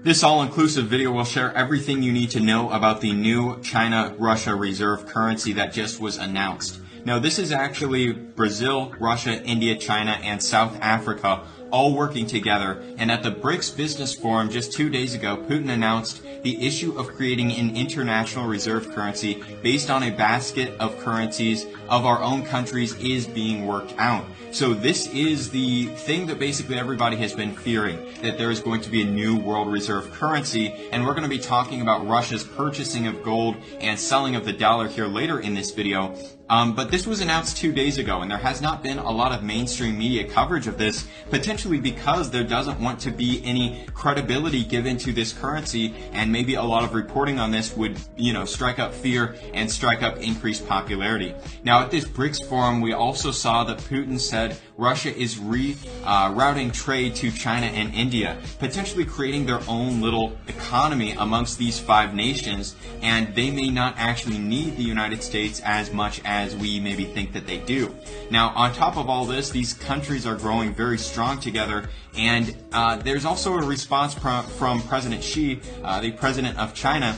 This all-inclusive video will share everything you need to know about the new China-Russia reserve currency that just was announced. Now, this is actually Brazil, Russia, India, China, and South Africa all working together. And at the BRICS Business Forum just 2 days ago, Putin announced the issue of creating an international reserve currency based on a basket of currencies of our own countries is being worked out. So this is the thing that basically everybody has been fearing, that there is going to be a new world reserve currency, and we're going to be talking about Russia's purchasing of gold and selling of the dollar here later in this video. But this was announced 2 days ago, and there has not been a lot of mainstream media coverage of this, potentially because there doesn't want to be any credibility given to this currency, and maybe a lot of reporting on this would, strike up fear and strike up increased popularity. Now, at this BRICS forum, we also saw that Putin said Russia is routing trade to China and India, potentially creating their own little economy amongst these 5 nations, and they may not actually need the United States as much as we maybe think that they do. Now, on top of all this, these countries are growing very strong together, and there's also a response from President Xi, the president of China,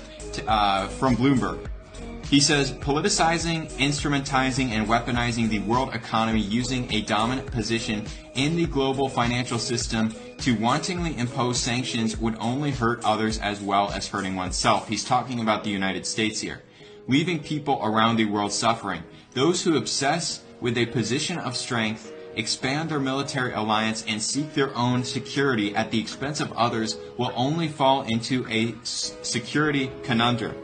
from Bloomberg. He says, politicizing, instrumentalizing, and weaponizing the world economy using a dominant position in the global financial system to wantonly impose sanctions would only hurt others as well as hurting oneself. He's talking about the United States here. Leaving people around the world suffering. Those who obsess with a position of strength, expand their military alliance, and seek their own security at the expense of others will only fall into a security conundrum.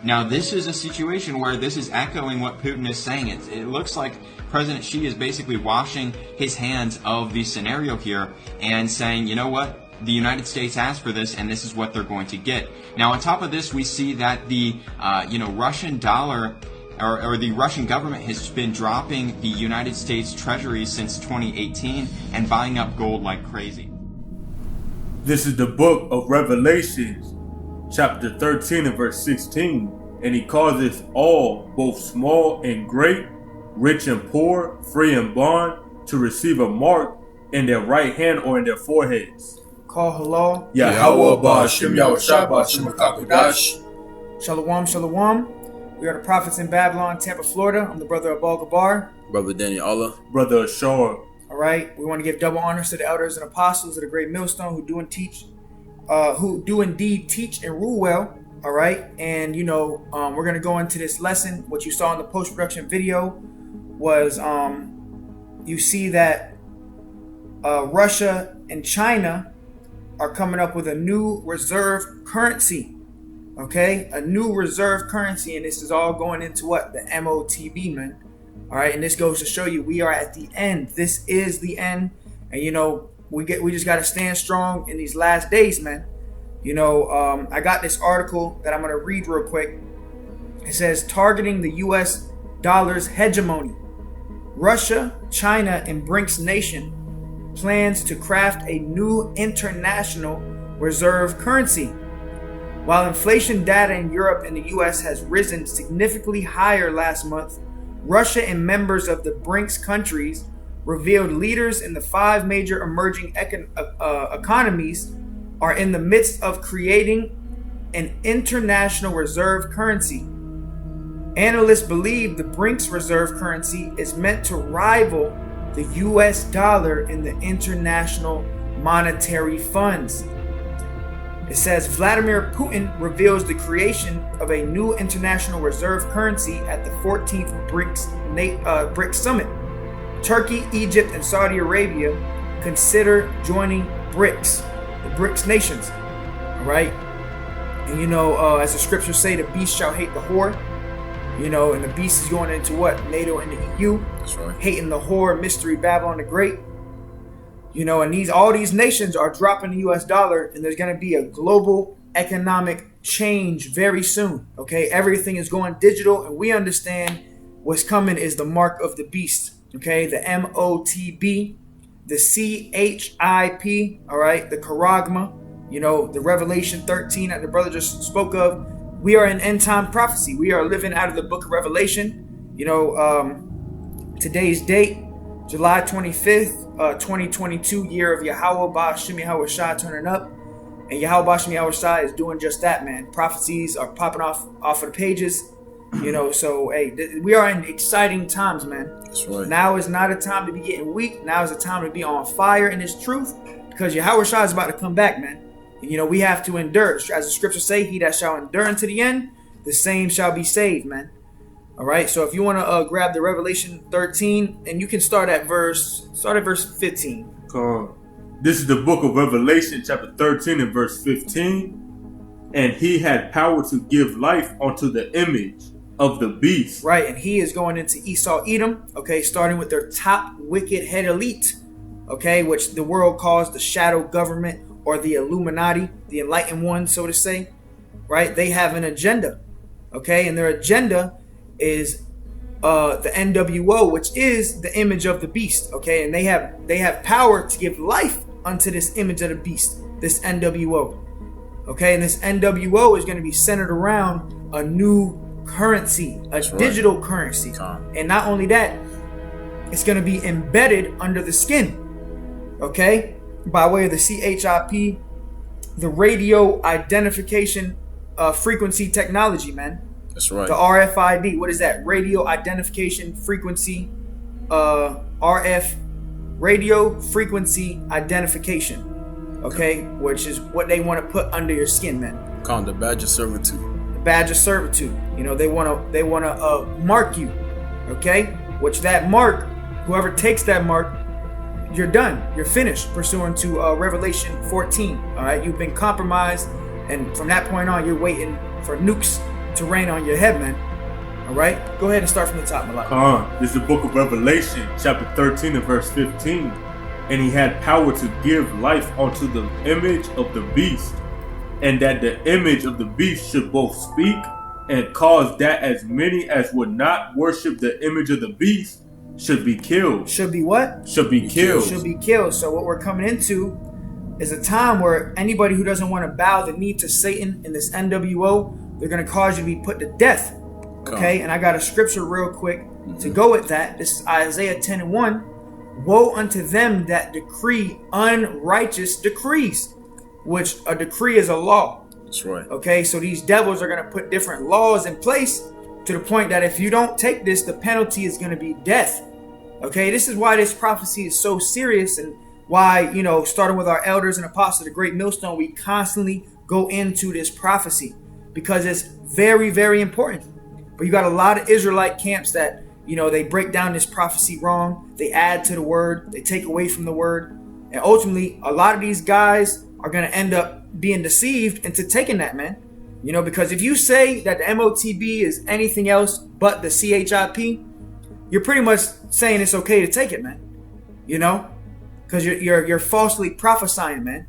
Now, this is a situation where this is echoing what Putin is saying. It looks like President Xi is basically washing his hands of the scenario here and saying, you know what? The United States asked for this, and this is what they're going to get. Now, on top of this, we see that the Russian dollar or the Russian government has been dropping the United States Treasury since 2018 and buying up gold like crazy. This is the book of Revelations, chapter 13 and verse 16. And he causes all, both small and great, rich and poor, free and bond, to receive a mark in their right hand or in their foreheads. Call halal. Yahweh Ba'Shem Yahushua Ba'Shem HaKadosh. Shalom, shalom. We are the prophets in Babylon, Tampa, Florida. I'm the brother of Abul Gabar. Brother Danny Allah. Brother Ashar. All right. We want to give double honors to the elders and apostles of the great millstone who do indeed teach and rule well. All right. And, we're going to go into this lesson. What you saw in the post-production video was you see that Russia and China are coming up with a new reserve currency. Okay, a new reserve currency, and this is all going into what? The MOTB, man. All right, and this goes to show you we are at the end. This is the end, and we just got to stand strong in these last days, man. I got this article that I'm going to read real quick. It says, targeting the U.S. dollar's hegemony. Russia, China, and BRICS nation plans to craft a new international reserve currency. While inflation data in Europe and the U.S. has risen significantly higher last month, Russia and members of the BRICS countries revealed leaders in the 5 major emerging economies are in the midst of creating an international reserve currency. Analysts believe the BRICS reserve currency is meant to rival the U.S. dollar in the international monetary funds. It says Vladimir Putin reveals the creation of a new international reserve currency at the 14th BRICS summit. Turkey, Egypt, and Saudi Arabia consider joining BRICS, the BRICS nations. All right. And as the scriptures say, the beast shall hate the whore. And the beast is going into what? NATO and the EU. That's right. Hating the whore, mystery Babylon the Great. And all these nations are dropping the US dollar, and there's going to be a global economic change very soon. Okay, everything is going digital, and we understand what's coming is the mark of the beast. Okay, the MOTB, the CHIP, all right, the Charagma, the Revelation 13 that the brother just spoke of. We are in end time prophecy. We are living out of the book of Revelation. Today's date, July 25th, 2022, year of Yahweh Ba'Shem Yahushua turning up. And Yahweh Bashem Yahushai is doing just that, man. Prophecies are popping off of the pages. You know, so hey, we are in exciting times, man. That's right. Now is not a time to be getting weak. Now is a time to be on fire in this truth, because Yahweh Shai is about to come back, man. And, you know, we have to endure. As the scriptures say, he that shall endure unto the end, the same shall be saved, man. All right. So if you want to grab the Revelation 13, and you can start at verse 15. This is the book of Revelation, chapter 13 and verse 15. And he had power to give life unto the image of the beast. Right, and he is going into Esau Edom, okay, starting with their top wicked head elite, okay, which the world calls the shadow government or the Illuminati, the enlightened ones, so to say, right? They have an agenda, okay, and their agenda is the NWO, which is the image of the beast, okay, and they have power to give life unto this image of the beast, this NWO, okay, and this NWO is going to be centered around a new currency, a digital currency. And not only that, it's going to be embedded under the skin, okay, by way of the CHIP, the radio identification frequency technology, man. That's right. The RFID. What is that? Radio identification frequency, RF, radio frequency identification, okay, which is what they want to put under your skin, man. The badge of servitude. Badge of servitude. You know, they want to mark you, okay? Which that mark, whoever takes that mark, you're done. You're finished, pursuant to Revelation 14. All right, you've been compromised, and from that point on, you're waiting for nukes to rain on your head, man. All right, go ahead and start from the top, Malak. This is the book of Revelation, chapter 13 and verse 15. And he had power to give life unto the image of the beast, and that the image of the beast should both speak and cause that as many as would not worship the image of the beast should be killed. Should be what? Should be killed. Should be killed. So what we're coming into is a time where anybody who doesn't want to bow the knee to Satan in this NWO, they're going to cause you to be put to death. Okay, and I got a scripture real quick to go with that. This is Isaiah 10 and 1. Woe unto them that decree unrighteous decrees, which a decree is a law. That's right. Okay, so these devils are going to put different laws in place to the point that if you don't take this, the penalty is going to be death. Okay, this is why this prophecy is so serious, and why, you know, starting with our elders and apostles, the Great Millstone, we constantly go into this prophecy because it's very, very important. But you got a lot of Israelite camps that, you know, they break down this prophecy wrong. They add to the word. They take away from the word. And ultimately, a lot of these guys are going to end up being deceived into taking that, man. You know, because if you say that the MOTB is anything else but the CHIP, you're pretty much saying it's okay to take it, man. You know, because you're falsely prophesying, man.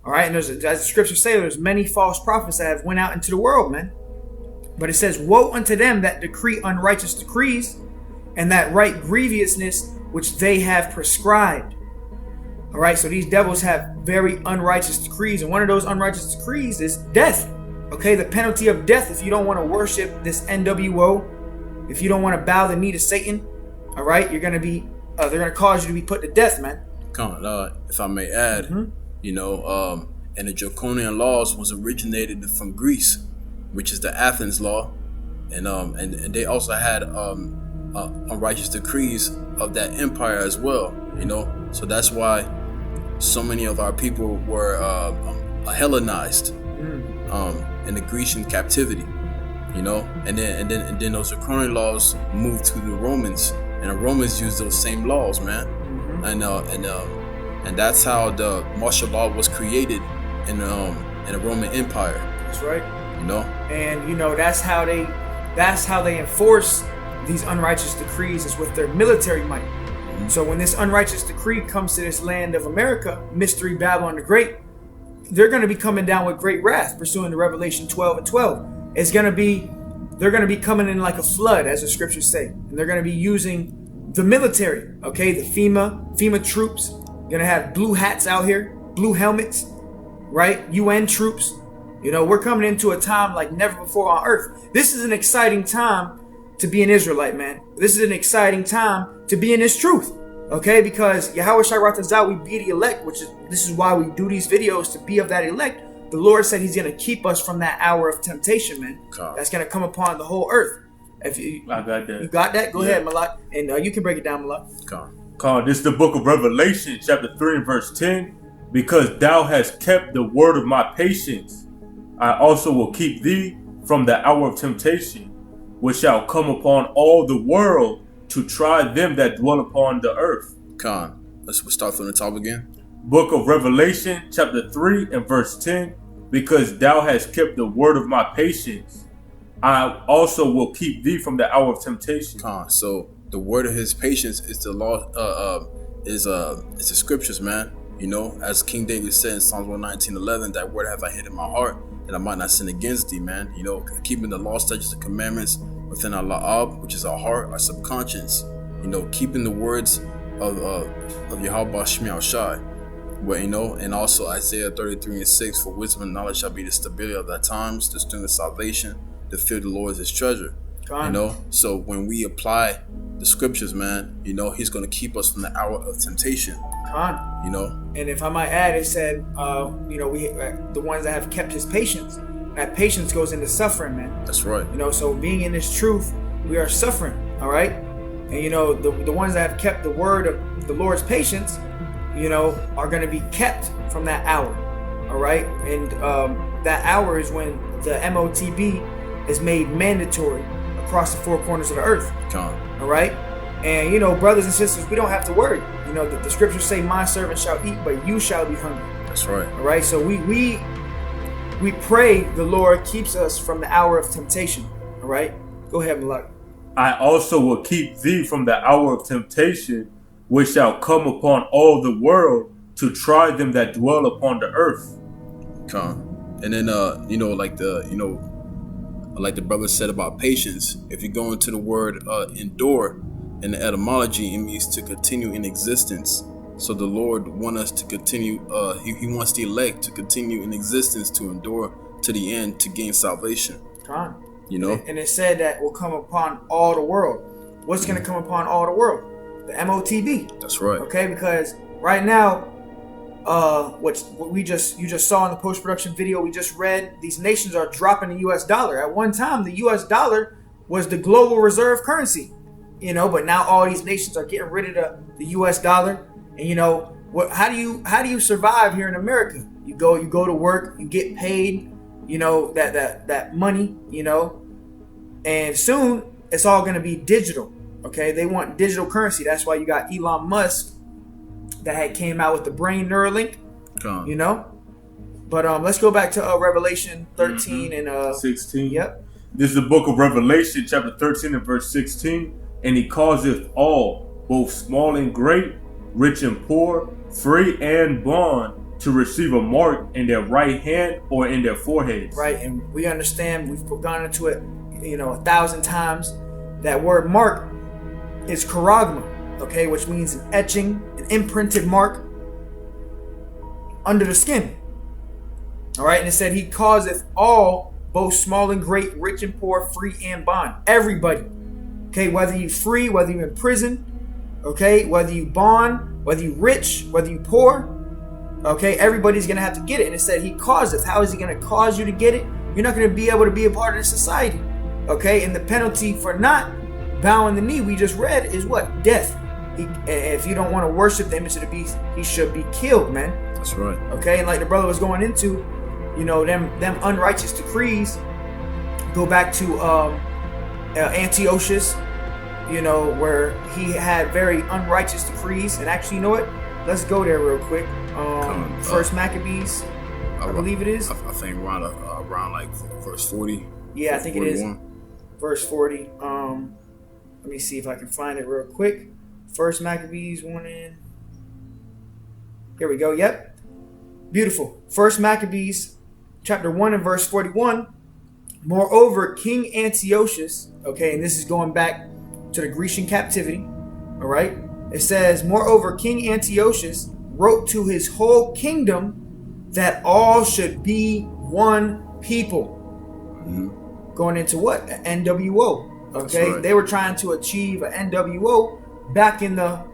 All right, and as the scriptures say, there's many false prophets that have went out into the world, man. But it says, woe unto them that decree unrighteous decrees, and that write grievousness which they have prescribed. All right, so these devils have very unrighteous decrees, and one of those unrighteous decrees is death. Okay, the penalty of death if you don't want to worship this NWO, if you don't want to bow the knee to Satan. All right, you're gonna be, they're gonna cause you to be put to death, man. If I may add, you know, and the draconian laws was originated from Greece, which is the Athens law, and they also had unrighteous decrees of that empire as well. You know, so that's why so many of our people were Hellenized in the Grecian captivity. You know, and then those draconian laws moved to the Romans, and the Romans used those same laws, man. And that's how the martial law was created in the Roman Empire. That's right. You know, and you know that's how they enforce these unrighteous decrees, is with their military might. So when this unrighteous decree comes to this land of America, Mystery Babylon the Great, they're going to be coming down with great wrath, pursuing to Revelation 12 and 12. They're going to be coming in like a flood, as the scriptures say, and they're going to be using the military. Okay, the FEMA troops, going to have blue hats out here, blue helmets, right? UN troops. You know, we're coming into a time like never before on earth. This is an exciting time to be an Israelite, man. This is an exciting time to be in this truth, okay? Because Yahweh Shai Ratazah, we be the elect, this is why we do these videos, to be of that elect, the Lord said He's going to keep us from that hour of temptation, man. Con. That's going to come upon the whole earth. If you I got that. You got that? Go Yeah. ahead, Malak, and you can break it down, Malak. Con. This is the book of Revelation, chapter 3 and verse 10. Because thou hast kept the word of my patience, I also will keep thee from the hour of temptation, which shall come upon all the world to try them that dwell upon the earth. Con. Let's start from the top again. Book of Revelation, chapter 3 and verse 10. Because thou hast kept the word of my patience, I also will keep thee from the hour of temptation. Con. So the word of his patience is the law, is the scriptures, man. You know, as King David said in Psalms 119:11, that word have I hid in my heart, that I might not sin against thee, man. You know, keeping the law, statutes, and commandments within our la'ab, which is our heart, our subconscious. You know, keeping the words of Yahweh Shemi Shai. But you know, and also Isaiah 33:6, for wisdom and knowledge shall be the stability of thy times, the strength of salvation, the fear of the Lord is his treasure. You know, so when we apply the scriptures, man, you know, he's going to keep us from the hour of temptation. You know, and if I might add, it said, you know, we the ones that have kept his patience. That patience goes into suffering, man. That's right. You know, so being in this truth, we are suffering. All right, and you know, the ones that have kept the word of the Lord's patience, you know, are going to be kept from that hour. All right, and that hour is when the MOTB is made mandatory across the four corners of the earth. All right, and you know, brothers and sisters, we don't have to worry. You know, the scriptures say, "My servant shall eat, but you shall be hungry." That's right. All right, so we pray the Lord keeps us from the hour of temptation. All right, go ahead, Malak. I also will keep thee from the hour of temptation, which shall come upon all the world to try them that dwell upon the earth. And then you know, like the brother said about patience, if you go into the word endure in the etymology, it means to continue in existence. So the Lord wants us to continue, he wants the elect to continue in existence, to endure to the end, to gain salvation. You know, and it said that will come upon all the world. What's going to come upon all the world? The MOTB. That's right. Okay, because right now, what you just saw in the post-production video we just read, these nations are dropping the U.S. dollar. At one time, the U.S. dollar was the global reserve currency, you know, but now all these nations are getting rid of the U.S. dollar. And you know, how do you survive here in America? You go to work, you get paid, you know, that money, you know, and soon it's all going to be digital. Okay, they want digital currency. That's why you got Elon Musk that had came out with the brain Neuralink, you know. But let's go back to Revelation 13 and 16. Yep. This is the book of Revelation, chapter 13 and verse 16. And he causeth all, both small and great, rich and poor, free and bond, to receive a mark in their right hand or in their foreheads. Right, and we understand, we've gone into it, you know, 1,000 times. That word mark is charagma, okay, which means an etching, an imprinted mark under the skin. All right, and it said he causeth all, both small and great, rich and poor, free and bond. Everybody, okay, whether you free, whether you're in prison, okay, whether you bond, whether you rich, whether you poor, okay, everybody's gonna have to get it. And it said he causeth. How is he gonna cause you to get it? You're not gonna be able to be a part of the society, okay? And the penalty for not bowing the knee, we just read, is what? Death. If you don't want to worship the image of the beast, he should be killed, man. That's right. Okay, and like the brother was going into, you know, them unrighteous decrees go back to Antiochus, you know, where he had very unrighteous decrees. And actually, you know what? Let's go there real quick. First Maccabees, I believe it is. I think around like verse 40. Yeah, I think 41. it is. Verse 40. Let me see if I can find it real quick. First Maccabees 1 in. Here we go. Yep. Beautiful. First Maccabees chapter 1 and verse 41. Moreover, King Antiochus, okay, and this is going back to the Grecian captivity, all right? It says, moreover, King Antiochus wrote to his whole kingdom that all should be one people. Mm-hmm. Going into what? An NWO. Okay, right. They were trying to achieve an NWO back in the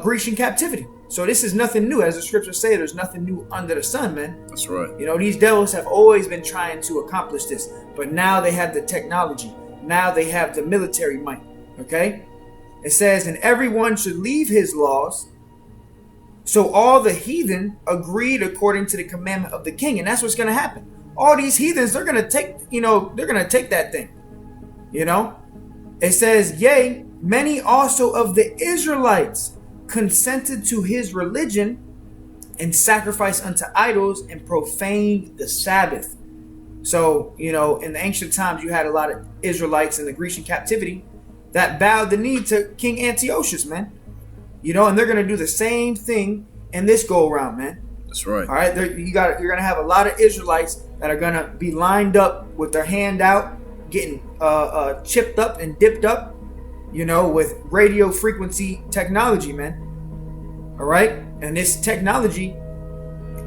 Grecian captivity. So this is nothing new. As the scriptures say, there's nothing new under the sun, man. That's right. You know, these devils have always been trying to accomplish this, but now they have the technology. Now they have the military might. Okay? It says, and everyone should leave his laws. So all the heathen agreed according to the commandment of the king. And that's what's going to happen. All these heathens, they're going to take, they're going to take that thing. You know? It says, yea, many also of the Israelites consented to his religion and sacrificed unto idols and profaned the Sabbath. So, in the ancient times, you had a lot of Israelites in the Grecian captivity that bowed the knee to King Antiochus, man. And they're going to do the same thing in this go around, man. That's right. All right. You're going to have a lot of Israelites that are going to be lined up with their hand out, getting chipped up and dipped up, with radio frequency technology, man. All right. And this technology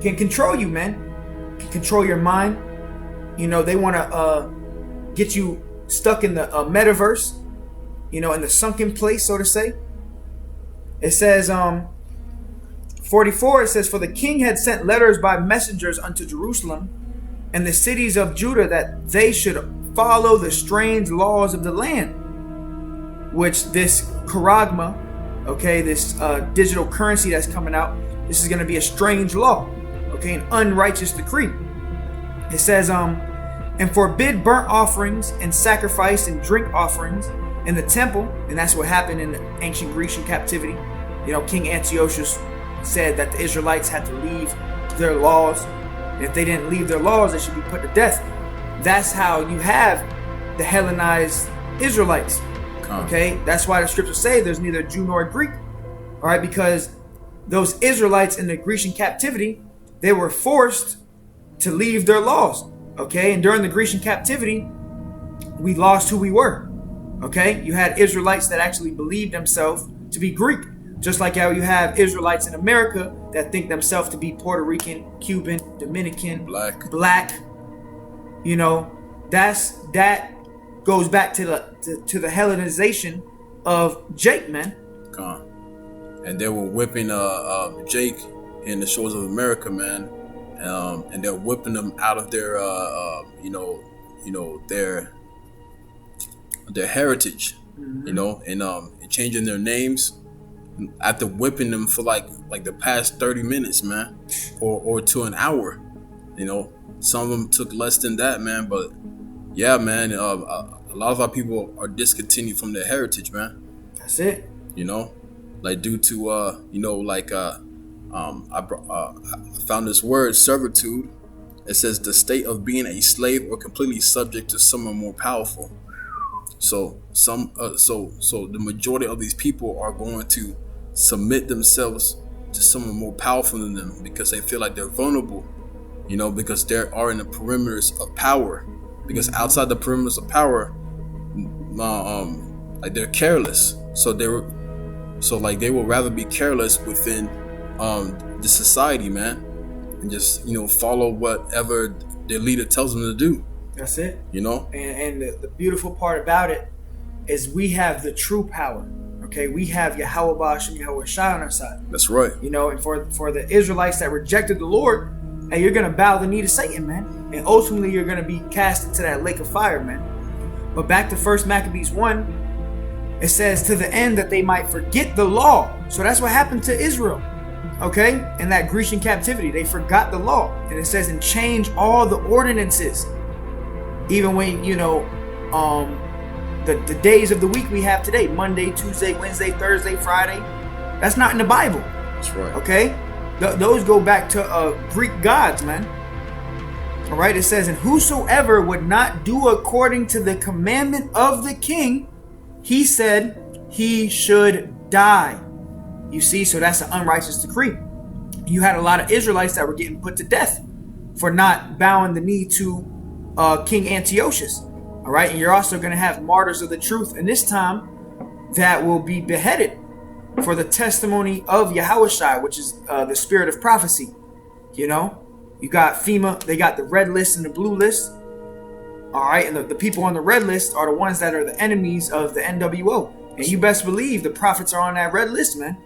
can control you, man. Can control your mind. They want to get you stuck in the metaverse, in the sunken place, so to say. It says, 44, it says, for the king had sent letters by messengers unto Jerusalem and the cities of Judah that they should follow the strange laws of the land, which this charagma, okay, this digital currency that's coming out, this is going to be a strange law, okay, an unrighteous decree. It says, and forbid burnt offerings and sacrifice and drink offerings in the temple. And that's what happened in the ancient Grecian captivity. King Antiochus said that the Israelites had to leave their laws. And if they didn't leave their laws, they should be put to death. That's how you have the Hellenized Israelites. Okay, that's why the scriptures say there's neither Jew nor Greek. All right, because those Israelites in the Grecian captivity, they were forced to leave their laws. Okay, and during the Grecian captivity, we lost who we were. Okay, you had Israelites that actually believed themselves to be Greek, just like how you have Israelites in America that think themselves to be Puerto Rican, Cuban, Dominican, Black. That goes back to the Hellenization of Jake, man. And they were whipping Jake in the shores of America, man. And they're whipping them out of their their heritage, and changing their names after whipping them for like the past 30 minutes, man, or to an hour. Some of them took less than that, man. But yeah, man, a lot of our people are discontinued from their heritage, man. That's it. Like due to I found this word servitude. It says the state of being a slave or completely subject to someone more powerful. So the majority of these people are going to submit themselves to someone more powerful than them because they feel like they're vulnerable, because they are in the perimeters of power. Because outside the perimeters of power, like they're careless. So they will rather be careless within the society, man, and just follow whatever their leader tells them to do. That's it. And the beautiful part about it is we have the true power. Okay, we have Yahweh Bash and Yahweh Shai on our side. That's right. And for the Israelites that rejected the Lord, hey, you're gonna bow the knee to Satan, man, and ultimately you're gonna be cast into that lake of fire, man. But back to 1 Maccabees 1, it says to the end that they might forget the law. So that's what happened to Israel. Okay, in that Grecian captivity, they forgot the law, and it says and change all the ordinances. Even when the days of the week we have today, Monday, Tuesday, Wednesday, Thursday, Friday, that's not in the Bible. That's right. Okay, those go back to Greek gods, man. All right, it says, and whosoever would not do according to the commandment of the king, he said he should die. You see, so that's an unrighteous decree. You had a lot of Israelites that were getting put to death for not bowing the knee to King Antiochus. All right, and you're also going to have martyrs of the truth, and this time that will be beheaded for the testimony of Yahushua, which is the spirit of prophecy. You got FEMA, they got the red list and the blue list. All right, and the people on the red list are the ones that are the enemies of the NWO. And you best believe the prophets are on that red list, man.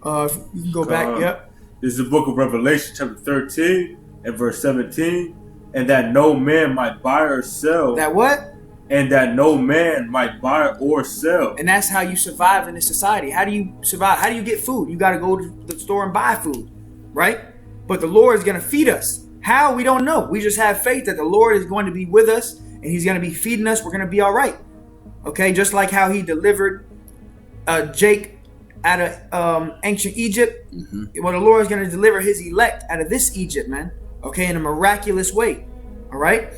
If you can go back. Yep. This is the book of Revelation, chapter 13 and verse 17. And that no man might buy or sell. That what? And that no man might buy or sell. And that's how you survive in this society. How do you survive? How do you get food? You got to go to the store and buy food, right? But the Lord is going to feed us. How? We don't know. We just have faith that the Lord is going to be with us and he's going to be feeding us. We're going to be all right. Okay, just like how he delivered Jake out of ancient Egypt. Well, the Lord is going to deliver his elect out of this Egypt, man. Okay, in a miraculous way. All right?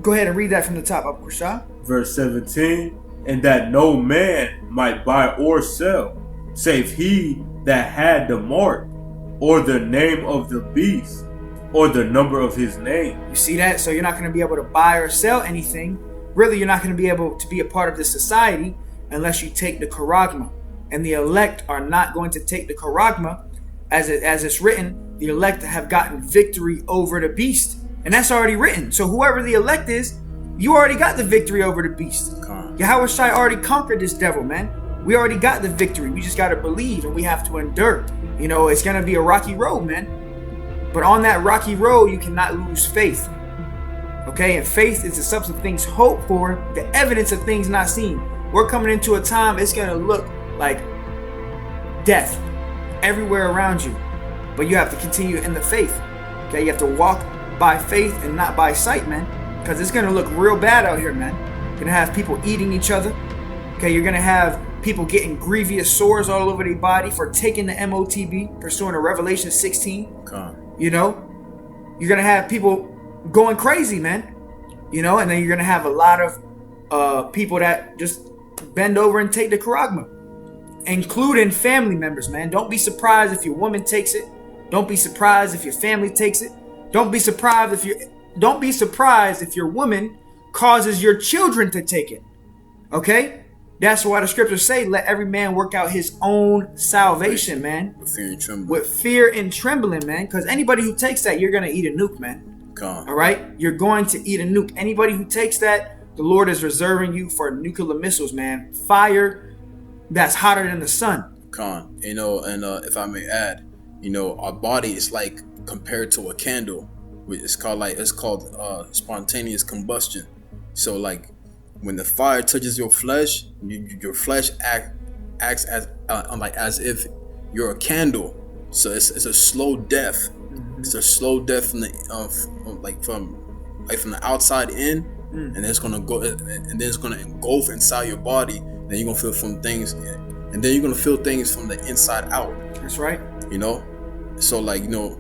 Go ahead and read that from the top, Abu Rashad. Verse 17. And that no man might buy or sell, save he that had the mark, or the name of the beast, or the number of his name. You see that? So you're not going to be able to buy or sell anything. Really, you're not going to be able to be a part of this society unless you take the charagma. And the elect are not going to take the charagma. As it's written, the elect have gotten victory over the beast. And that's already written. So whoever the elect is, you already got the victory over the beast. Yahweh Shai already conquered this devil, man. We already got the victory. We just got to believe and we have to endure. You know, it's going to be a rocky road, man. But on that rocky road, you cannot lose faith. Okay, and faith is the substance of things hoped for, the evidence of things not seen. We're coming into a time it's going to look like death everywhere around you. But you have to continue in the faith. Okay, you have to walk by faith and not by sight, man. Because it's going to look real bad out here, man. You're going to have people eating each other. Okay, you're going to have people getting grievous sores all over their body for taking the MOTB, pursuing a Revelation 16. You know, you're going to have people going crazy, man. You know, and then you're going to have a lot of people that just bend over and take the charagma, including family members, man. Don't be surprised if your woman takes it. Don't be surprised if your family takes it. Don't be surprised if your woman causes your children to take it. Okay? That's why the scriptures say, let every man work out his own salvation, man. With fear and trembling. With fear and trembling, man. Because anybody who takes that, you're going to eat a nuke, man. All right? You're going to eat a nuke. Anybody who takes that, the Lord is reserving you for nuclear missiles, man. Fire that's hotter than the sun. You know, and if I may add, you know, our body is like compared to a candle. It's called spontaneous combustion. So like when the fire touches your flesh, your flesh acts as if you're a candle. So it's a slow death. It's a slow death from the outside in, and then it's gonna go, and then it's gonna engulf inside your body. Then you're gonna feel from things, and then you're gonna feel things from the inside out. That's right. You know, so like, you know,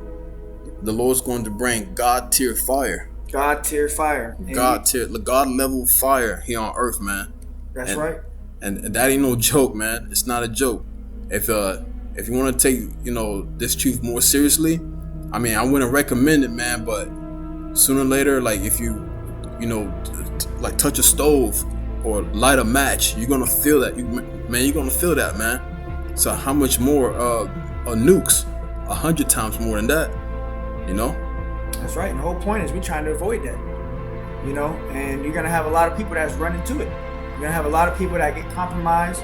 the Lord's going to bring God tier fire. God tier fire. God level fire here on earth, man. That's right. And that ain't no joke, man. It's not a joke. If you want to take, you know, this truth more seriously, I mean, I wouldn't recommend it, man. But sooner or later, like if you know, like touch a stove or light a match, you're gonna feel that. You're gonna feel that, man. So how much more nukes? 100 times more than that. You know. That's right. And the whole point is we're trying to avoid that. You know, and you're gonna have a lot of people that's running to it. You're gonna have a lot of people that get compromised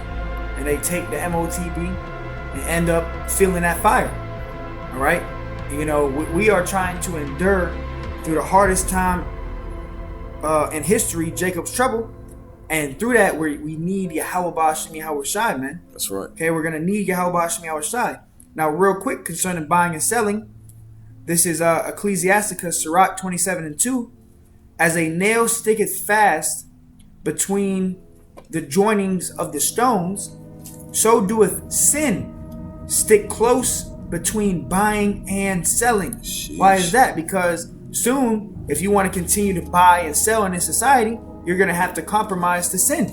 and they take the MOTB and end up feeling that fire. All right. You know, we are trying to endure through the hardest time in history, Jacob's trouble, and through that we need Yahweh Ba'ashem Yahweh Shai, man. That's right. Okay, we're gonna need Yahweh Ba'ashem Yahweh Shai. Now, real quick concerning buying and selling, this is Ecclesiasticus Sirach 27:2. As a nail sticketh fast between the joinings of the stones, so doeth sin stick close between buying and selling. Sheesh. Why is that? Because soon, if you want to continue to buy and sell in this society, you're going to have to compromise to sin.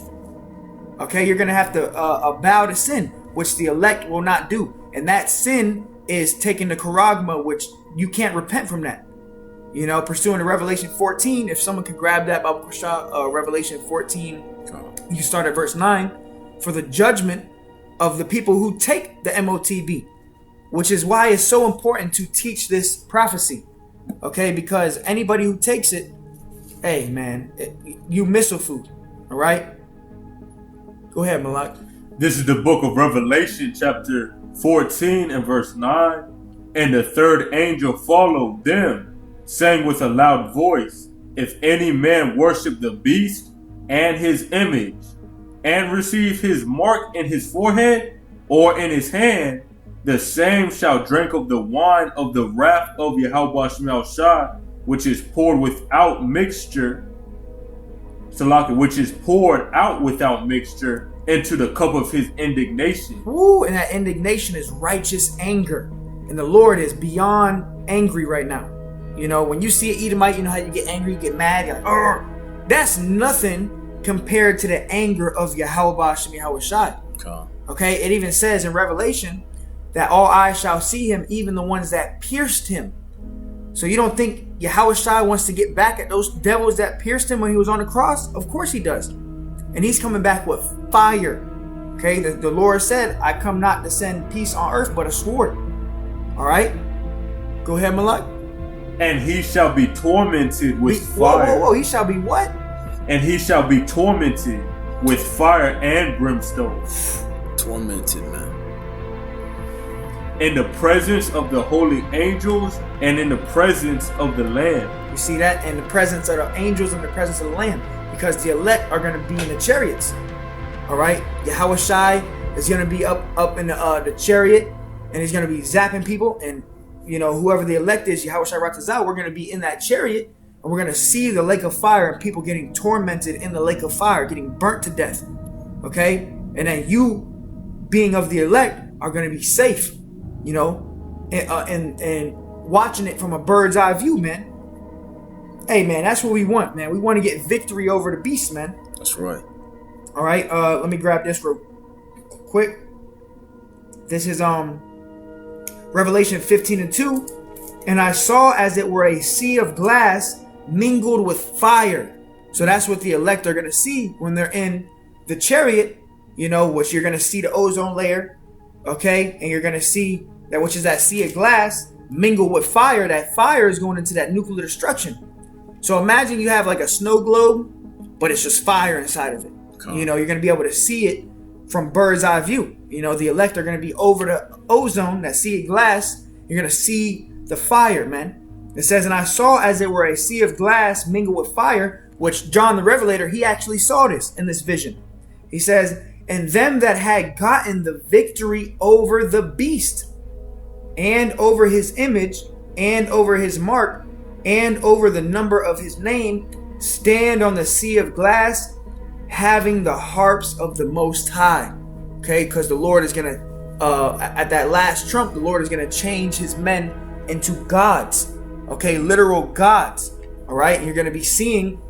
Okay, you're going to have to bow to sin, which the elect will not do. And that sin is taking the charagma, which you can't repent from that. You know, pursuing the Revelation 14, if someone could grab that, Bible Revelation 14, you start at verse 9, for the judgment of the people who take the MOTB, which is why it's so important to teach this prophecy. Okay, because anybody who takes it, hey man, you missile food. All right, go ahead, Malak. This is the book of Revelation, chapter 14 and verse 9. And the third angel followed them, saying with a loud voice, If any man worship the beast and his image, and receive his mark in his forehead or in his hand, the same shall drink of the wine of the wrath of Yahweh Shemel Shai, which is poured without mixture, which is poured out without mixture into the cup of his indignation. Ooh, and that indignation is righteous anger. And the Lord is beyond angry right now. You know, when you see an Edomite, you know how you get angry, you get mad, you're like, "Arr!" That's nothing compared to the anger of Yahweh Shem Yahweh Shai. Okay, it even says in Revelation that all eyes shall see him, even the ones that pierced him. So you don't think Yahweh Shai wants to get back at those devils that pierced him when he was on the cross? Of course he does. And he's coming back with fire. Okay, the Lord said, I come not to send peace on earth, but a sword. All right, go ahead, Malak. And he shall be tormented with fire. Whoa, he shall be what? And he shall be tormented with fire and brimstone. Tormented, man. In the presence of the holy angels and in the presence of the Lamb. You see that? In the presence of the angels and the presence of the Lamb. Because the elect are going to be in the chariots. All right? Yahweh Shai is going to be up in the chariot. And he's going to be zapping people. And, you know, whoever the elect is, Yahweh Shai Ratazal, we're going to be in that chariot. And we're going to see the lake of fire and people getting tormented in the lake of fire, getting burnt to death. Okay? And then you, being of the elect, are going to be safe. You know, and watching it from a bird's eye view, man. Hey, man, that's what we want, man. We want to get victory over the beast, man. That's right. All right, let me grab this real quick. This is Revelation 15:2. And I saw as it were a sea of glass mingled with fire. So that's what the elect are going to see when they're in the chariot, you know, which you're going to see the ozone layer. Okay, and you're gonna see that, which is that sea of glass mingled with fire. That fire is going into that nuclear destruction. So imagine you have like a snow globe, but it's just fire inside of it. You know, you're gonna be able to see it from bird's eye view. You know, the elect are gonna be over the ozone, that sea of glass. You're gonna see the fire, man. It says, and I saw as it were a sea of glass mingled with fire, which John the Revelator, he actually saw this in this vision. He says, and them that had gotten the victory over the beast, and over his image, and over his mark, and over the number of his name, stand on the sea of glass, having the harps of the Most High. Okay, because the Lord is going to, at that last trump, the Lord is going to change his men into gods. Okay, literal gods. All right, and you're going to be seeing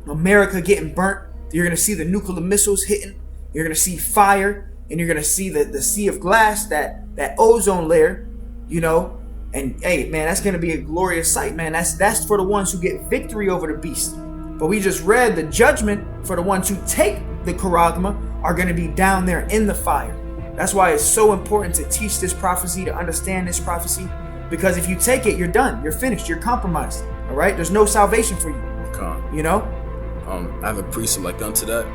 America getting burnt. You're going to see the nuclear missiles hitting. You're going to see fire, and you're going to see the sea of glass, that ozone layer, you know. And hey, man, that's going to be a glorious sight, man. That's for the ones who get victory over the beast. But we just read the judgment for the ones who take the charagma are going to be down there in the fire. That's why it's so important to teach this prophecy, to understand this prophecy. Because if you take it, you're done. You're finished. You're compromised. All right? There's no salvation for you. You know? I have a precept like unto that.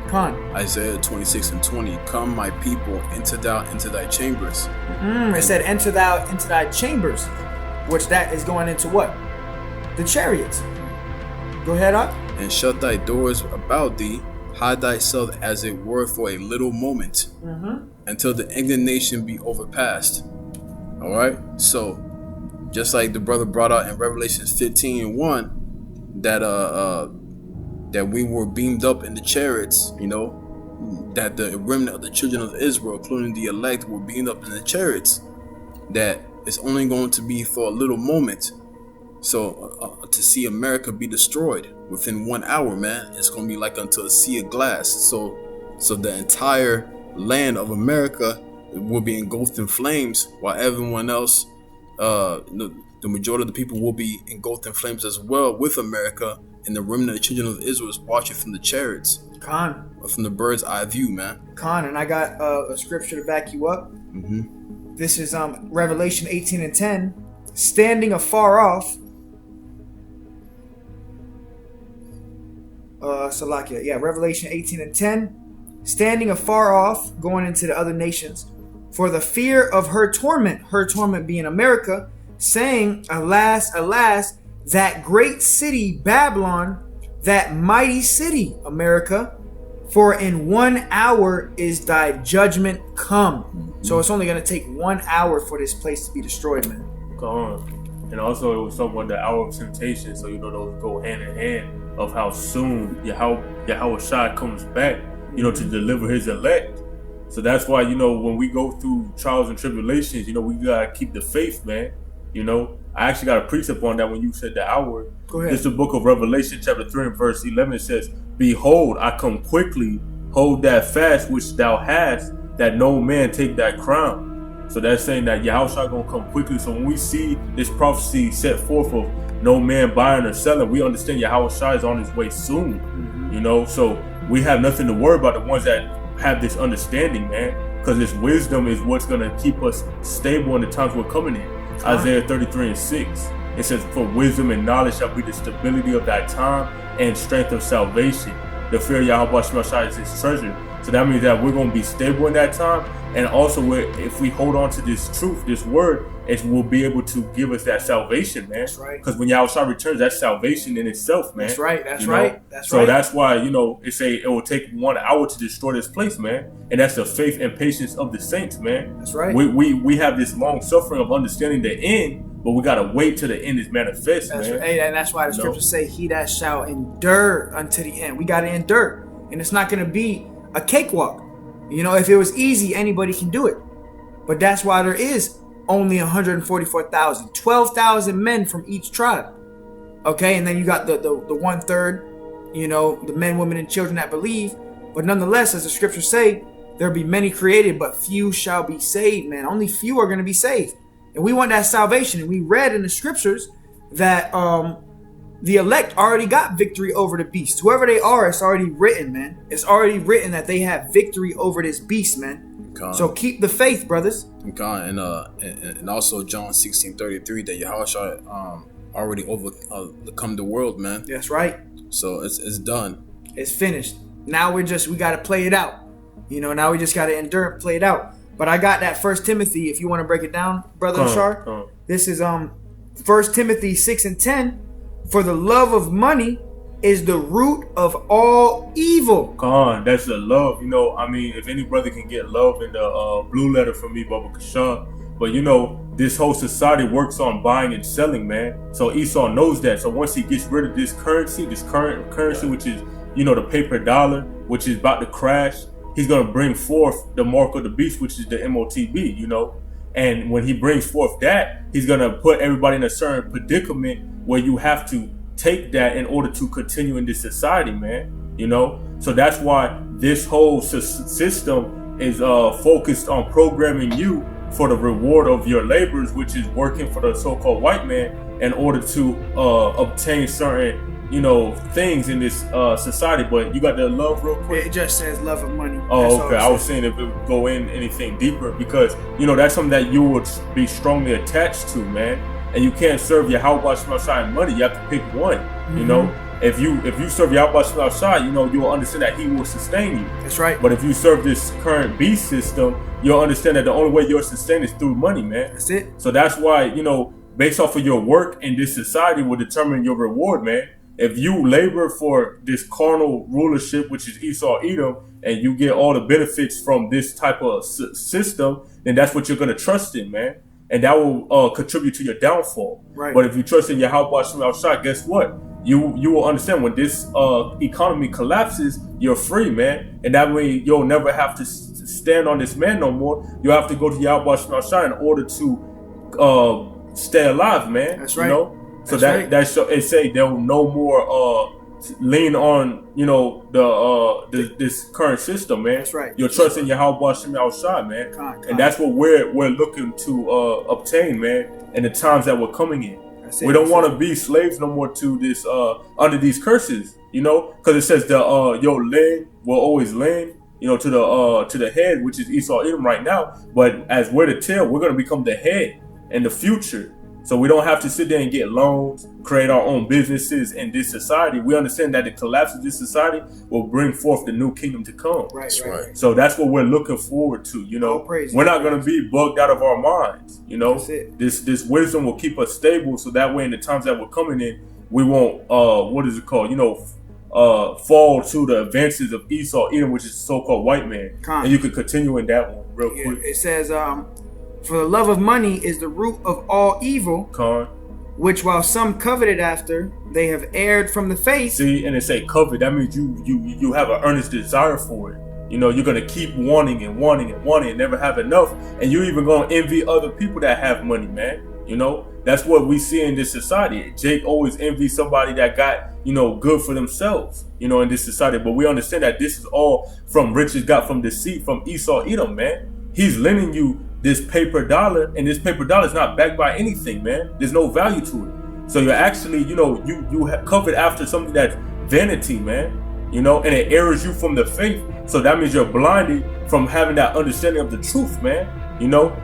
Isaiah 26:20. Come, my people, enter thou into thy chambers. It said, enter thou into thy chambers, which that is going into what? The chariots. Go ahead, up. And shut thy doors about thee, hide thyself as it were for a little moment, until the indignation be overpassed. All right. So, just like the brother brought out in Revelation 15:1, that we were beamed up in the chariots, you know, that the remnant of the children of Israel, including the elect, were beamed up in the chariots, that it's only going to be for a little moment. So to see America be destroyed within 1 hour, man, it's going to be like unto a sea of glass. So the entire land of America will be engulfed in flames, while everyone else, the majority of the people will be engulfed in flames as well with America. And the remnant of the children of Israel is watching from the chariots. From the bird's eye view, man. And I got a scripture to back you up. This is Revelation 18:10. Standing afar off. Salakia. Yeah, Revelation 18:10. Standing afar off, going into the other nations. for the fear of her torment being America, saying, Alas, alas, that great city Babylon, that mighty city America, for in 1 hour is thy judgment come. So it's only going to take 1 hour for this place to be destroyed, man. Go on. And also it was somewhat the hour of temptation, so those go hand in hand of how soon Yahweh Shai comes back, to deliver his elect. So that's why, when we go through trials and tribulations, we gotta keep the faith, man. I actually got a precept on that when you said the hour. Go ahead. This is the book of Revelation, chapter 3 and verse 11. It says, Behold, I come quickly, hold that fast which thou hast, that no man take that crown. So that's saying that Yahushua gonna come quickly. So when we see this prophecy set forth of no man buying or selling, we understand Yahushua is on his way soon. So we have nothing to worry about, the ones that have this understanding, man, because this wisdom is what's gonna keep us stable in the times we're coming in. Isaiah 33 and 6. It says, For wisdom and knowledge shall be the stability of thy time and strength of salvation. The fear of Yahweh Shai is his treasure. So that means that we're going to be stable in that time. And also, if we hold on to this truth, this word, it will be able to give us that salvation, man. That's right. Because when Yahweh Shai returns, that's salvation in itself, man. That's right. That's You know? right. That's So right. that's why, it will take 1 hour to destroy this place, man. And that's the faith and patience of the saints, man. That's right. We have this long suffering of understanding the end, but we got to wait till the end is manifest, That's man. right. And that's why the scriptures say, He that shall endure unto the end. We got to endure. And it's not going to be a cakewalk. If it was easy, anybody can do it. But that's why there is only 144,000, 12,000 men from each tribe. Okay, and then you got the 1/3, the men, women, and children that believe. But nonetheless, as the scriptures say, there'll be many created, but few shall be saved, man. Only few are going to be saved. And we want that salvation. And we read in the scriptures that the elect already got victory over the beast. Whoever they are, it's already written, man. It's already written that they have victory over this beast, man. So keep the faith, brothers. And also John 16:33 that Yahushua already overcome the world, man. That's right. So it's done. It's finished. Now we got to play it out. Now we just got to endure and play it out. But I got that 1 Timothy, if you want to break it down, Brother Ashar. This is 1 Timothy 6 and 10. For the love of money is the root of all evil. That's the love. If any brother can get love in the blue letter from me, Baba Kashan. But this whole society works on buying and selling, man. So Esau knows that. So once he gets rid of this current currency, which is, the paper dollar, which is about to crash, he's going to bring forth the mark of the beast, which is the MOTB, And when he brings forth that, he's going to put everybody in a certain predicament where you have to take that in order to continue in this society, man. So that's why this whole system is focused on programming you for the reward of your labors, which is working for the so-called white man in order to obtain certain, things in this society. But you got the love real quick? It just says love of money. Oh, okay. I was saying if it would go in anything deeper, because that's something that you would be strongly attached to, man. And you can't serve Yahweh Shai and money. You have to pick one. If you serve Yahweh Shai, you'll understand that He will sustain you. That's right. But if you serve this current beast system, you'll understand that the only way you're sustained is through money, man. That's it. So that's why based off of your work in this society will determine your reward, man. If you labor for this carnal rulership, which is Esau Edom, and you get all the benefits from this type of system, then that's what you're going to trust in, man. And that will contribute to your downfall. Right. But if you trust in Yahweh Shai, guess what? You will understand when this economy collapses, you're free, man. And that way you'll never have to stand on this man no more. You have to go to Yahweh Shai in order to stay alive, man. That's right. So that's it say there will no more lean on this current system, man. That's right. You're trusting Yahweh Shai, man. And that's what we're looking to obtain, man, in the times that we're coming in. We don't want to be slaves no more to this under these curses, because it says the your land will always land, to the head, which is Esau Edom right now. But as we're the tail, we're gonna become the head in the future. So we don't have to sit there and get loans, create our own businesses in this society. We understand that the collapse of this society will bring forth the new kingdom to come. Right. So that's what we're looking forward to. We're not going to be bugged out of our minds. This wisdom will keep us stable, so that way in the times that we're coming in, we won't fall to the advances of Esau, Edom, which is the so-called white man. And you can continue in that one real quick. It says, for the love of money is the root of all evil, which while some coveted after, they have erred from the faith. See, and it say covet. That means you have an earnest desire for it. You're gonna keep wanting and never have enough, and you're even gonna envy other people that have money, man. That's what we see in this society. Jake always envies somebody that got good for themselves, in this society. But we understand that this is all from riches got from deceit from Esau Edom, man. He's lending you this paper dollar, and this paper dollar is not backed by anything, man. There's no value to it. So you're actually, you have covered after something that's vanity, man. And it errors you from the faith. So that means you're blinded from having that understanding of the truth, man.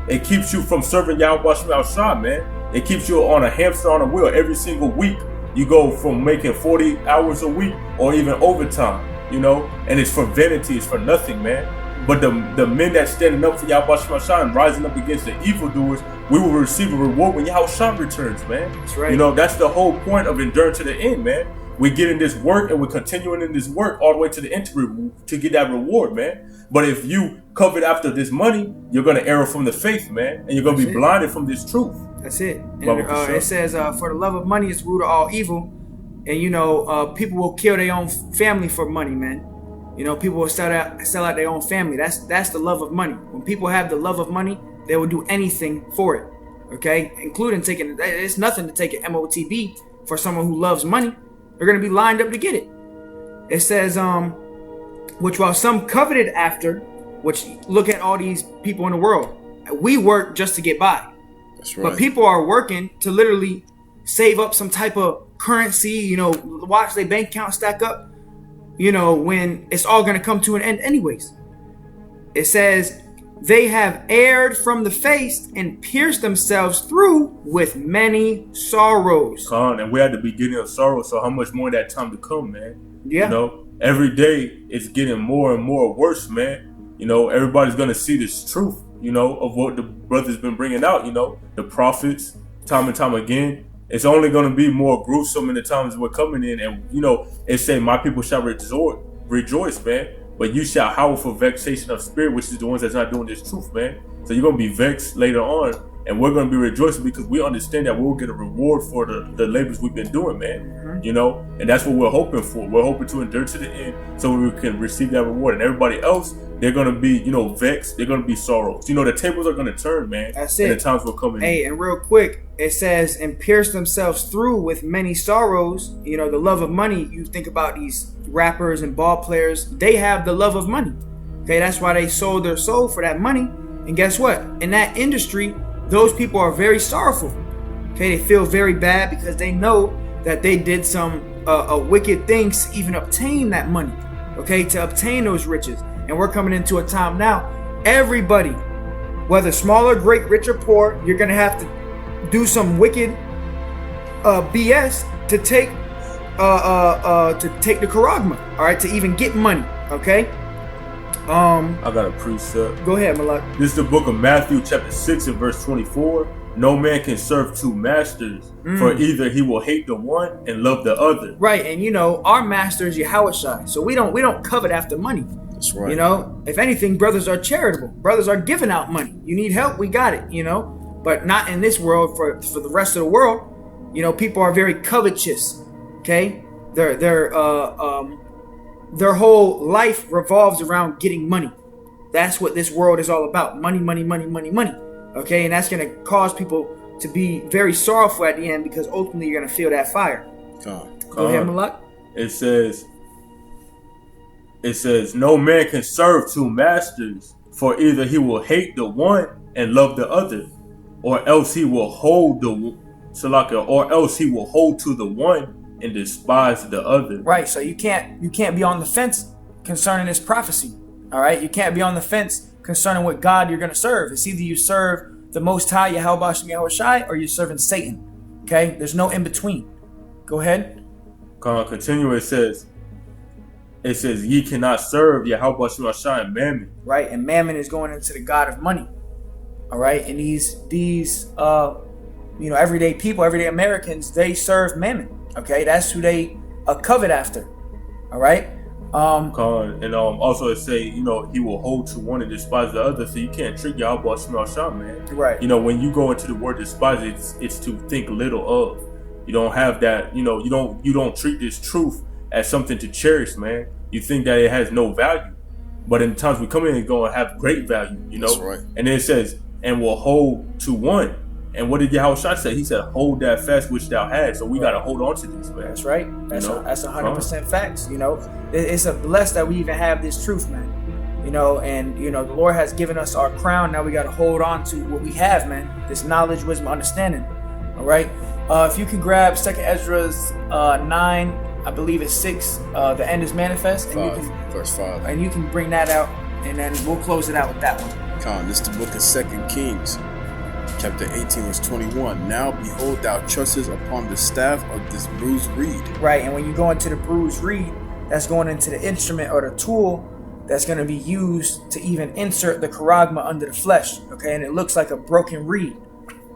It keeps you from serving Yahweh Shah, man. It keeps you on a hamster on a wheel. Every single week, you go from making 40 hours a week or even overtime, and it's for vanity, it's for nothing, man. But the men that standing up for Yahweh Shah and rising up against the evildoers, we will receive a reward when Yahweh Shah returns, man. That's right. That's the whole point of enduring to the end, man. We get in this work and we're continuing in this work all the way to the end to get that reward, man. But if you covet after this money, you're going to err from the faith, man. And you're going to be blinded from this truth. That's it. And it says, for the love of money is the root of all evil. And, people will kill their own family for money, man. People will sell out their own family. That's the love of money. When people have the love of money, they will do anything for it. Okay? Including it's nothing to take an MOTB for someone who loves money. They're going to be lined up to get it. It says, which while some coveted after, which look at all these people in the world, we work just to get by. That's right. But people are working to literally save up some type of currency, watch their bank account stack up, when it's all going to come to an end anyways. It says, they have erred from the faith and pierced themselves through with many sorrows. And we're at the beginning of sorrow, so how much more that time to come, man? Yeah. Every day it's getting more and more worse, man. Everybody's going to see this truth, of what the brothers been bringing out, the prophets, time and time again. It's only going to be more gruesome in the times we're coming in. And, it say, my people shall rejoice, man. But you shall howl for vexation of spirit, which is the ones that's not doing this truth, man. So you're going to be vexed later on. And we're going to be rejoicing because we understand that we'll get a reward for the labors we've been doing, man. And that's what we're hoping for. We're hoping to endure to the end so we can receive that reward. And everybody else, they're going to be, vexed. They're going to be sorrows. The tables are going to turn, man. That's it. And the times will come in. Hey, and real quick, it says, and pierce themselves through with many sorrows. The love of money. You think about these rappers and ball players. They have the love of money. Okay, that's why they sold their soul for that money. And guess what? In that industry, those people are very sorrowful. Okay, they feel very bad because they know that they did some wicked things to even obtain that money. Okay, to obtain those riches. And we're coming into a time now. Everybody, whether small or great, rich or poor, you're gonna have to do some wicked BS to take the charagma. All right, to even get money. Okay. I got a precept. Go ahead, Malak. This is the book of Matthew, chapter 6 and verse 24. No man can serve two masters, for either he will hate the one and love the other. Right, and our master is Yahushua, so we don't covet after money. That's right. If anything, brothers are charitable. Brothers are giving out money. You need help, we got it. But not in this world. For the rest of the world, people are very covetous. Okay, their whole life revolves around getting money. That's what this world is all about. Money, money, money, money, money. Okay, and that's going to cause people to be very sorrowful at the end because ultimately you're going to feel that fire. Go ahead, Malak. It says, no man can serve two masters, for either he will hate the one and love the other, or else he will hold to the one and despise the other. Right, so you can't be on the fence concerning this prophecy. All right, you can't be on the fence concerning what God you're going to serve. It's either you serve the Most High, Yahweh Shem Yahweh Shai, or you're serving Satan. Okay? There's no in between. Go ahead. Continue. It says, ye cannot serve Yahweh Shem Yahweh Shai and Mammon. Right? And Mammon is going into the god of money. All right? And these everyday people, everyday Americans, they serve Mammon. Okay? That's who they covet after. All right? Also it say, he will hold to one and despise the other, so you can't trick Yahweh Shem Yahweh Shai, man. Right. When you go into the word despise, it's to think little of. You don't have that, you don't treat this truth as something to cherish, man. You think that it has no value. But in the times we come in, it's going to have great value, That's right. And then it says, and will hold to one. And what did Yahweh Shai say? He said, hold that fast which thou had. So we got to hold on to this, man. That's right. That's 100% facts. It's a bless that we even have this truth, man. And the Lord has given us our crown. Now we got to hold on to what we have, man. This knowledge, wisdom, understanding. All right. If you can grab 2 Esdras 9, I believe it's 6. The end is manifest, and verse 5. And you can bring that out, and then we'll close it out with that one. This is the book of 2 Kings, chapter 18, verse 21. Now behold, thou trustest upon the staff of this bruised reed. Right, and when you go into the bruised reed, that's going into the instrument or the tool that's going to be used to even insert the charagma under the flesh. Okay, and it looks like a broken reed.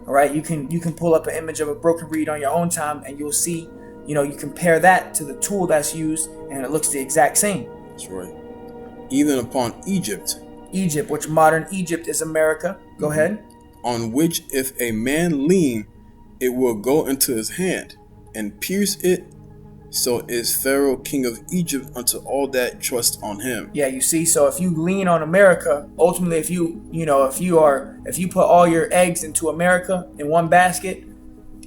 All right, you can pull up an image of a broken reed on your own time, and you'll see, you compare that to the tool that's used, and it looks the exact same. That's right. Even upon Egypt, which modern Egypt is America. Go ahead. On which if a man lean, it will go into his hand and pierce it. So is Pharaoh king of Egypt unto all that trust on him. Yeah, you see. So if you lean on America, ultimately, if you put all your eggs into America in one basket,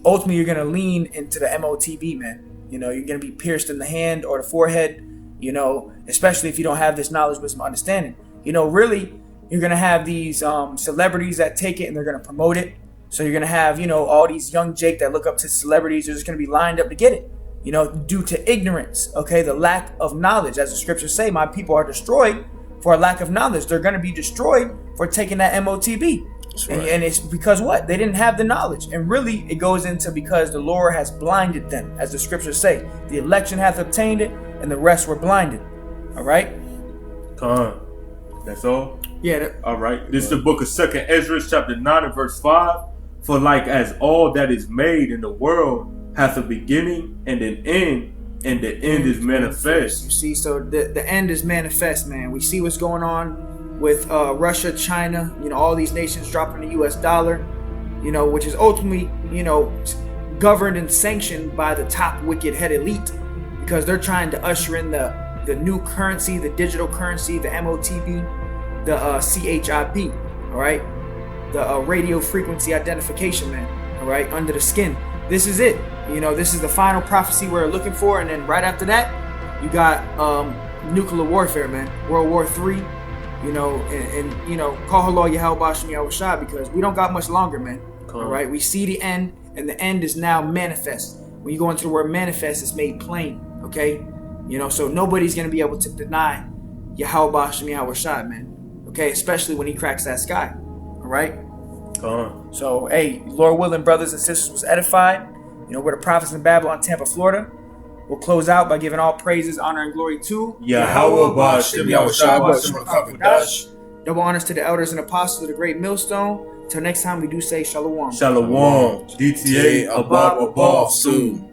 ultimately you're gonna lean into the MOTB, man. You're gonna be pierced in the hand or the forehead. Especially if you don't have this knowledge, wisdom, understanding. Really, you're gonna have these celebrities that take it and they're gonna promote it. So you're gonna have all these young Jake that look up to celebrities. They're just gonna be lined up to get it. Due to ignorance, okay, the lack of knowledge. As the scriptures say, my people are destroyed for a lack of knowledge. They're going to be destroyed for taking that MOTB. That's right. And it's because what? They didn't have the knowledge. And really, it goes into because the Lord has blinded them. As the scriptures say, the election hath obtained it, and the rest were blinded. All right? That's all? Yeah. All right. This is the book of 2 Ezra, chapter 9 and verse 5. For like as all that is made in the world hath a beginning and an end, and the end is manifest. You see, so the end is manifest, man. We see what's going on with Russia, China, all these nations dropping the US dollar, which is ultimately, governed and sanctioned by the top wicked head elite, because they're trying to usher in the new currency, the digital currency, the MOTB, the CHIP, all right? The radio frequency identification, man, all right, under the skin. This is it. This is the final prophecy we're looking for. And then right after that, you got nuclear warfare, man. World War III, call hello Yahweh Shem Yahweh Shai, because we don't got much longer, man. All right. We see the end, and the end is now manifest. When you go into the word manifest, it's made plain. Okay. So nobody's going to be able to deny Yahweh Shem Yahweh Shai, man. Okay. Especially when he cracks that sky. All right. So, hey, Lord willing, brothers and sisters, was edified. We're the prophets in Babylon, Tampa, Florida. We'll close out by giving all praises, honor, and glory to Yahweh Ba'ashem Yahweh Shai. Double honors to the elders and apostles of the great millstone. Till next time, we do say shalom. Shalom. DTA above soon.